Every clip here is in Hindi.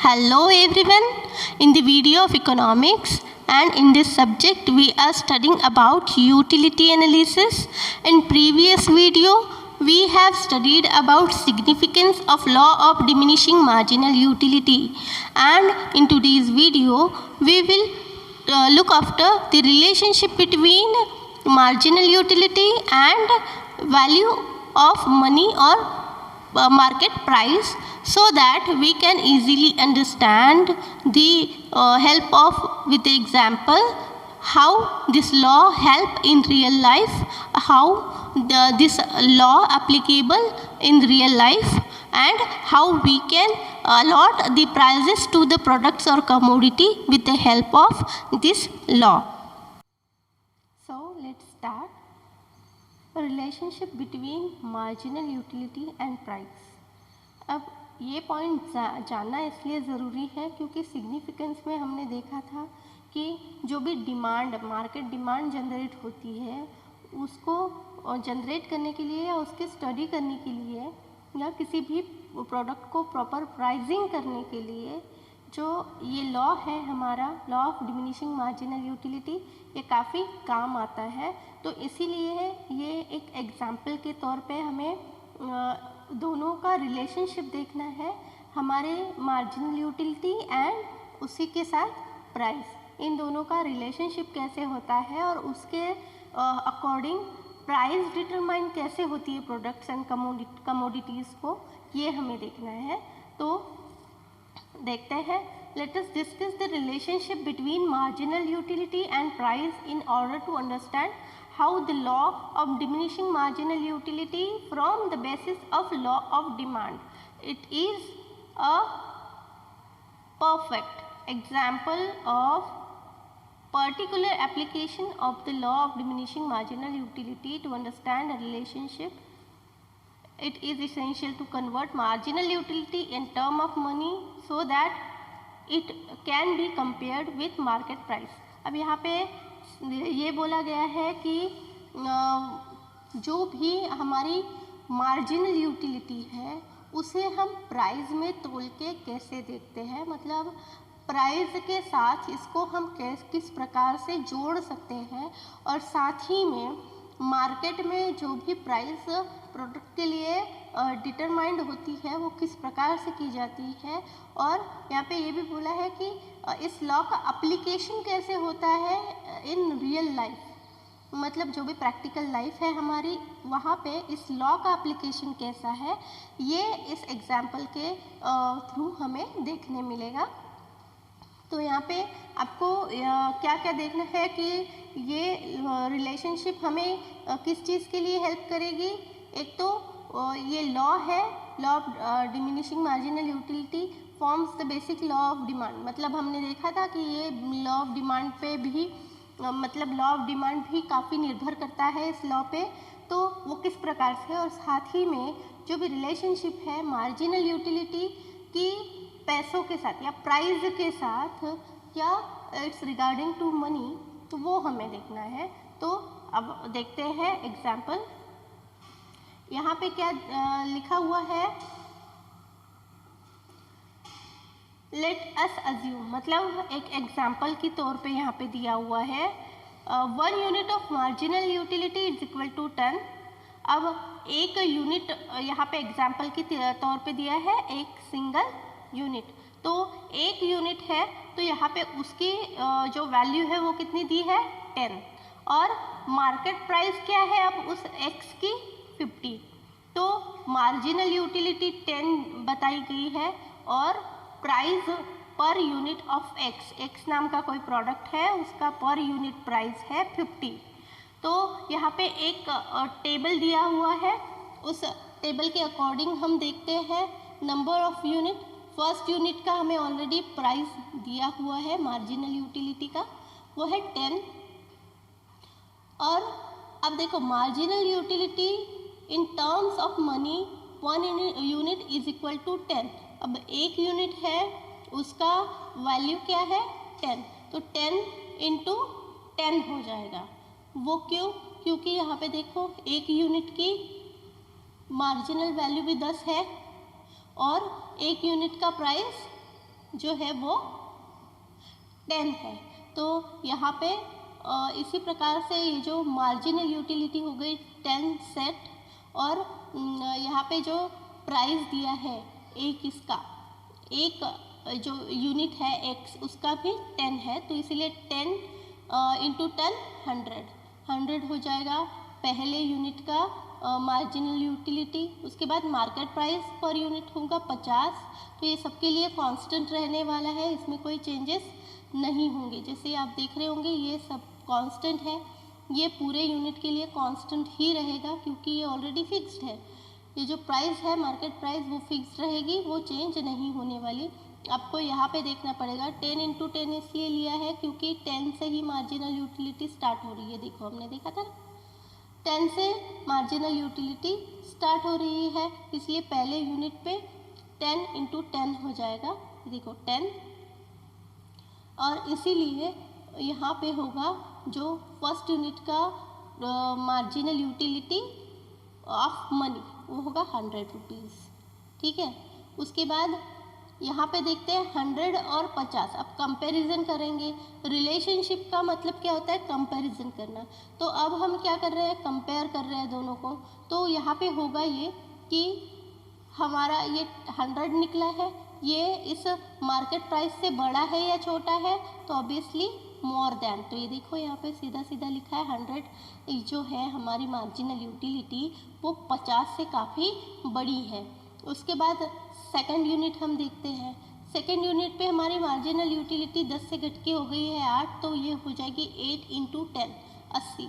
Hello everyone, in the video of economics and in this subject we are studying about utility analysis. In previous video we have studied about significance of law of diminishing marginal utility, and in today's video we will look after the relationship between marginal utility and value of money or market price, so that we can easily understand the help of with the example how this law help in real life, how this law applicable in real life, and how we can allot the prices to the products or commodity with the help of this law. So let's start. Relationship between marginal utility and price. अब ये पॉइंट जानना इसलिए ज़रूरी है क्योंकि सिग्निफिकेंस में हमने देखा था कि जो भी डिमांड मार्केट डिमांड जनरेट होती है उसको जनरेट करने के लिए या उसके स्टडी करने के लिए या किसी भी प्रोडक्ट को प्रॉपर प्राइसिंग करने के लिए जो ये लॉ है हमारा law of diminishing marginal utility, ये काफ़ी काम आता है। तो इसीलिए ये एक एग्जाम्पल के तौर पे हमें दोनों का रिलेशनशिप देखना है, हमारे मार्जिनल यूटिलिटी एंड उसी के साथ प्राइस, इन दोनों का रिलेशनशिप कैसे होता है और उसके अकॉर्डिंग प्राइस डिटरमाइन कैसे होती है प्रोडक्ट्स एंड कमोडिटीज़ को, ये हमें देखना है। तो देखते हैं, let us discuss the relationship between marginal utility and price in order to understand how the law of diminishing marginal utility from the basis of law of demand. It is a perfect example of particular application of the law of diminishing marginal utility. To understand a relationship, it is essential to convert marginal utility in term of money so that it can be compared with market price. अब यहाँ पे ये बोला गया है कि जो भी हमारी मार्जिनल यूटिलिटी है उसे हम प्राइस में तोल के कैसे देखते हैं, मतलब प्राइस के साथ इसको हम किस प्रकार से जोड़ सकते हैं, और साथ ही में मार्केट में जो भी प्राइस प्रोडक्ट के लिए डिटरमाइंड होती है वो किस प्रकार से की जाती है। और यहाँ पे ये भी बोला है कि इस लॉ का एप्लीकेशन कैसे होता है इन रियल लाइफ, मतलब जो भी प्रैक्टिकल लाइफ है हमारी वहाँ पे इस लॉ का एप्लीकेशन कैसा है, ये इस एग्जाम्पल के थ्रू हमें देखने मिलेगा। तो यहाँ पे आपको क्या क्या देखना है कि ये रिलेशनशिप हमें किस चीज़ के लिए हेल्प करेगी। एक तो ये लॉ है, law of diminishing marginal utility forms the basic law of demand, मतलब हमने देखा था कि ये लॉ ऑफ डिमांड पे भी मतलब लॉ ऑफ डिमांड भी काफ़ी निर्भर करता है इस लॉ पे, तो वो किस प्रकार से, और साथ ही में जो भी रिलेशनशिप है मार्जिनल यूटिलिटी की पैसों के साथ या प्राइस के साथ या इट्स रिगार्डिंग टू मनी, तो वो हमें देखना है। तो अब देखते हैं एग्जाम्पल। यहाँ पे क्या लिखा हुआ है, लेट अस अज्यूम, मतलब एक एग्जाम्पल के तौर पे यहाँ पे दिया हुआ है 1 unit of marginal utility is equal to 10। अब एक यूनिट यहाँ पे एग्जाम्पल के तौर पे दिया है एक सिंगल यूनिट, तो एक यूनिट है तो यहाँ पे उसकी जो वैल्यू है वो कितनी दी है 10, और मार्केट प्राइस क्या है अब उस x की 50, तो मार्जिनल यूटिलिटी 10 बताई गई है और price per unit of x नाम का कोई प्रोडक्ट है उसका पर यूनिट प्राइस है 50। तो यहाँ पे एक टेबल दिया हुआ है, उस टेबल के अकॉर्डिंग हम देखते हैं number of unit. First unit का हमें ऑलरेडी प्राइस दिया हुआ है मार्जिनल यूटिलिटी का, वो है 10। और अब देखो marginal utility in terms of money 1 unit is equal to 10। अब एक यूनिट है उसका वैल्यू क्या है 10, तो 10 इंटू 10 हो जाएगा। वो क्यों, क्योंकि यहाँ पे देखो एक यूनिट की मार्जिनल वैल्यू भी 10 है और एक यूनिट का प्राइस जो है वो 10 है। तो यहाँ पे इसी प्रकार से ये जो मार्जिनल यूटिलिटी हो गई 10 सेट, और यहाँ पे जो प्राइस दिया है एक इसका, एक जो यूनिट है x उसका भी 10 है, तो इसीलिए 10 इंटू 10 100 हो जाएगा पहले यूनिट का मार्जिनल यूटिलिटी। उसके बाद मार्केट प्राइस पर यूनिट होगा 50। तो ये सबके लिए कांस्टेंट रहने वाला है, इसमें कोई चेंजेस नहीं होंगे। जैसे आप देख रहे होंगे ये सब कांस्टेंट है, ये पूरे यूनिट के लिए कांस्टेंट ही रहेगा क्योंकि ये ऑलरेडी फिक्स्ड है। ये जो प्राइस है मार्केट प्राइस वो फिक्स्ड रहेगी, वो चेंज नहीं होने वाली। आपको यहाँ पे देखना पड़ेगा 10 इंटू 10 इसलिए लिया है क्योंकि 10 से ही मार्जिनल यूटिलिटी स्टार्ट हो रही है। देखो हमने देखा था 10 से मार्जिनल यूटिलिटी स्टार्ट हो रही है, इसलिए पहले यूनिट पे 10 इंटू 10 हो जाएगा। देखो 10, और इसीलिए यहाँ पे होगा जो फर्स्ट यूनिट का मार्जिनल यूटिलिटी ऑफ मनी वो होगा 100 रुपीज़। ठीक है, उसके बाद यहाँ पे देखते हैं 100 और 50। अब कंपैरिजन करेंगे। रिलेशनशिप का मतलब क्या होता है? कंपैरिजन करना। तो अब हम क्या कर रहे हैं? कंपेयर कर रहे हैं दोनों को। तो यहाँ पे होगा ये कि हमारा ये 100 निकला है, ये इस मार्केट प्राइस से बड़ा है या छोटा है? तो ऑब्वियसली मोर देन। तो ये देखो यहाँ पे सीधा सीधा लिखा है 100 जो है हमारी मार्जिनल यूटिलिटी वो 50 से काफ़ी बड़ी है। उसके बाद सेकंड यूनिट हम देखते हैं। सेकंड यूनिट पे हमारी मार्जिनल यूटिलिटी 10 से घट के हो गई है 8, तो ये हो जाएगी 8 इंटू 10 80।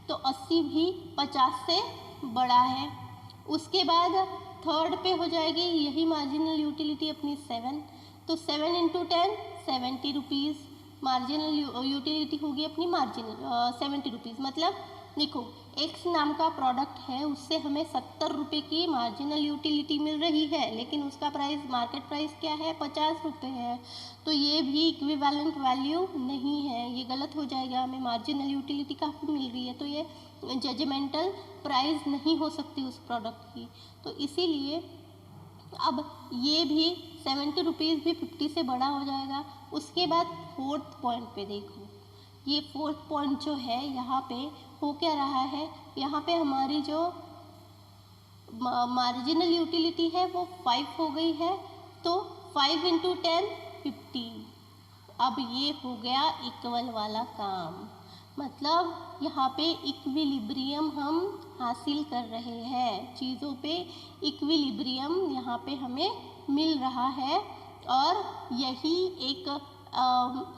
तो 80 भी 50 से बड़ा है। उसके बाद थर्ड पे हो जाएगी यही मार्जिनल यूटिलिटी अपनी 7, तो 7 इंटू 10 70 रुपीज़ मार्जिनल यूटिलिटी होगी अपनी मार्जिनल 70 रुपीज़। मतलब देखो एक्स नाम का प्रोडक्ट है, उससे हमें 70 रुपये की मार्जिनल यूटिलिटी मिल रही है, लेकिन उसका प्राइस मार्केट प्राइस क्या है? 50 रुपये है। तो ये भी इक्विवेलेंट वैल्यू नहीं है, ये गलत हो जाएगा। हमें मार्जिनल यूटिलिटी काफ़ी मिल रही है, तो ये जजमेंटल प्राइस नहीं हो सकती उस प्रोडक्ट की। तो इसीलिए अब ये भी 70 रुपीज़ भी 50 से बड़ा हो जाएगा। उसके बाद फोर्थ पॉइंट पे देखो, ये फोर्थ पॉइंट जो है यहाँ पे हो क्या रहा है? यहाँ पे हमारी जो मार्जिनल यूटिलिटी है वो 5 हो गई है, तो 5 इंटू 10 50। अब ये हो गया इक्वल वाला काम, मतलब यहाँ पे इक्विलिब्रियम हम हासिल कर रहे हैं, चीज़ों पे इक्विलिब्रियम यहाँ पे हमें मिल रहा है। और यही एक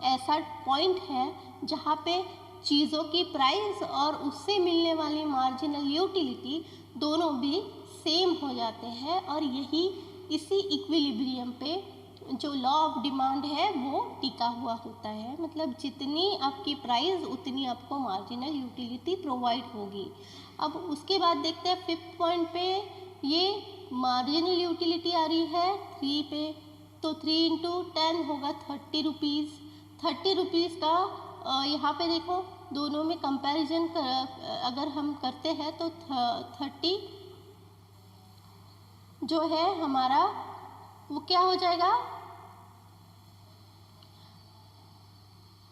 ऐसा पॉइंट है जहाँ पे चीज़ों की प्राइस और उससे मिलने वाली मार्जिनल यूटिलिटी दोनों भी सेम हो जाते हैं, और यही इसी इक्विलिब्रियम पे जो लॉ ऑफ डिमांड है वो टिका हुआ होता है। मतलब जितनी आपकी प्राइस उतनी आपको मार्जिनल यूटिलिटी प्रोवाइड होगी। अब उसके बाद देखते हैं फिफ्थ पॉइंट पे, ये मार्जिनल यूटिलिटी आ रही है 3 पे, तो 3 इंटू 10 होगा 30 रुपीज़। 30 रुपीज़ का यहाँ पे देखो दोनों में कंपैरिजन अगर हम करते हैं तो 30 जो है हमारा वो क्या हो जाएगा?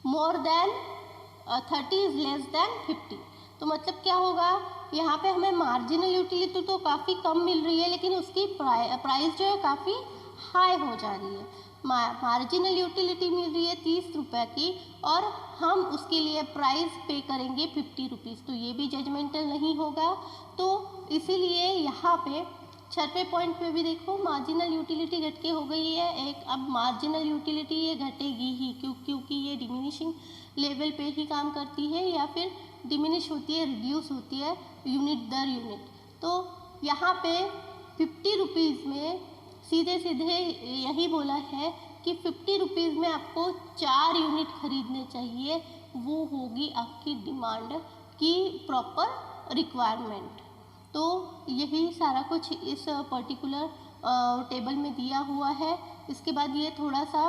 More than 30 is less than 50। तो मतलब क्या होगा? यहाँ पे हमें मार्जिनल यूटिलिटी तो काफ़ी कम मिल रही है, लेकिन उसकी प्राइस जो है काफ़ी हाई हो जा रही है। मार्जिनल यूटिलिटी मिल रही है 30 रुपये की, और हम उसके लिए प्राइस पे करेंगे 50 रुपीज़, तो ये भी जजमेंटल नहीं होगा। तो इसीलिए यहाँ पे छठवें पॉइंट पे भी देखो मार्जिनल यूटिलिटी घट के हो गई है एक। अब मार्जिनल यूटिलिटी ये घटेगी ही, क्योंकि ये डिमिनिशिंग लेवल पे ही काम करती है, या फिर डिमिनिश होती है, रिड्यूस होती है यूनिट दर यूनिट। तो यहाँ पे 50 रुपीज़ में सीधे सीधे यही बोला है कि 50 रुपीज़ में आपको 4 यूनिट खरीदने चाहिए, वो होगी आपकी डिमांड की प्रॉपर रिक्वायरमेंट। तो यही सारा कुछ इस पर्टिकुलर टेबल में दिया हुआ है। इसके बाद ये थोड़ा सा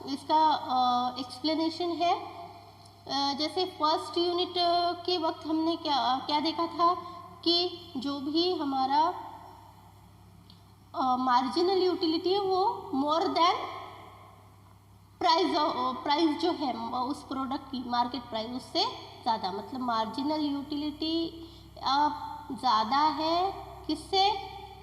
इसका एक्सप्लेनेशन है। जैसे फर्स्ट यूनिट के वक्त हमने क्या देखा था कि जो भी हमारा मार्जिनल यूटिलिटी है वो मोर देन प्राइस जो है उस प्रोडक्ट की मार्केट प्राइस उससे ज़्यादा, मतलब मार्जिनल यूटिलिटी ज़्यादा है किससे,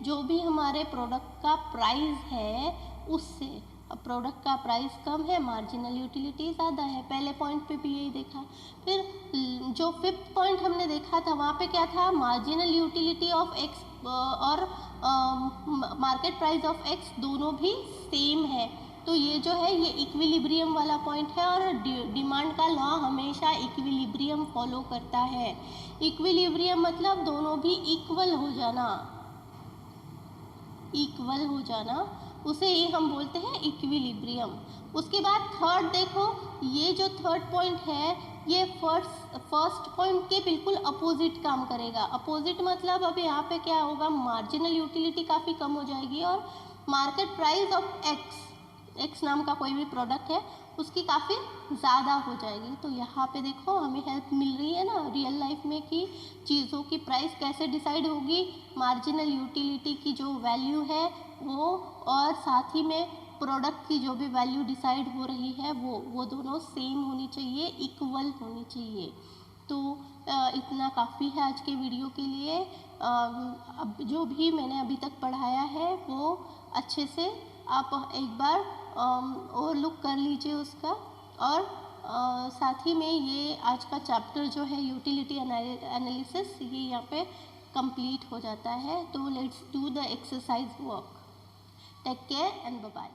जो भी हमारे प्रोडक्ट का प्राइस है उससे। अब प्रोडक्ट का प्राइस कम है, मार्जिनल यूटिलिटी ज़्यादा है। पहले पॉइंट पे भी यही देखा। फिर जो फिफ्थ पॉइंट हमने देखा था वहाँ पे क्या था, मार्जिनल यूटिलिटी ऑफ एक्स और मार्केट प्राइस ऑफ एक्स दोनों भी सेम है। तो ये जो है ये इक्विलिब्रियम वाला पॉइंट है, और डिमांड का लॉ हमेशा इक्विलिब्रियम फॉलो करता है। इक्विलिब्रियम मतलब दोनों भी इक्वल हो जाना, इक्वल हो जाना, उसे ही हम बोलते हैं इक्विलिब्रियम। उसके बाद थर्ड देखो, ये जो थर्ड पॉइंट है ये फर्स्ट पॉइंट के बिल्कुल अपोजिट काम करेगा। अपोजिट मतलब अब यहाँ पे क्या होगा, मार्जिनल यूटिलिटी काफ़ी कम हो जाएगी और मार्केट प्राइस ऑफ एक्स नाम का कोई भी प्रोडक्ट है उसकी काफ़ी ज़्यादा हो जाएगी। तो यहाँ पे देखो हमें हेल्प मिल रही है ना रियल लाइफ में कि चीज़ों की प्राइस कैसे डिसाइड होगी, मार्जिनल यूटिलिटी की जो वैल्यू है वो, और साथ ही में प्रोडक्ट की जो भी वैल्यू डिसाइड हो रही है वो दोनों सेम होनी चाहिए, इक्वल होनी चाहिए। तो इतना काफ़ी है आज के वीडियो के लिए। अब जो भी मैंने अभी तक पढ़ाया है वो अच्छे से आप एक बार और लुक कर लीजिए उसका, और साथ ही में ये आज का चैप्टर जो है यूटिलिटी एनालिसिस ये यहाँ पे कंप्लीट हो जाता है। तो let's do the exercise work. Take care and bye bye.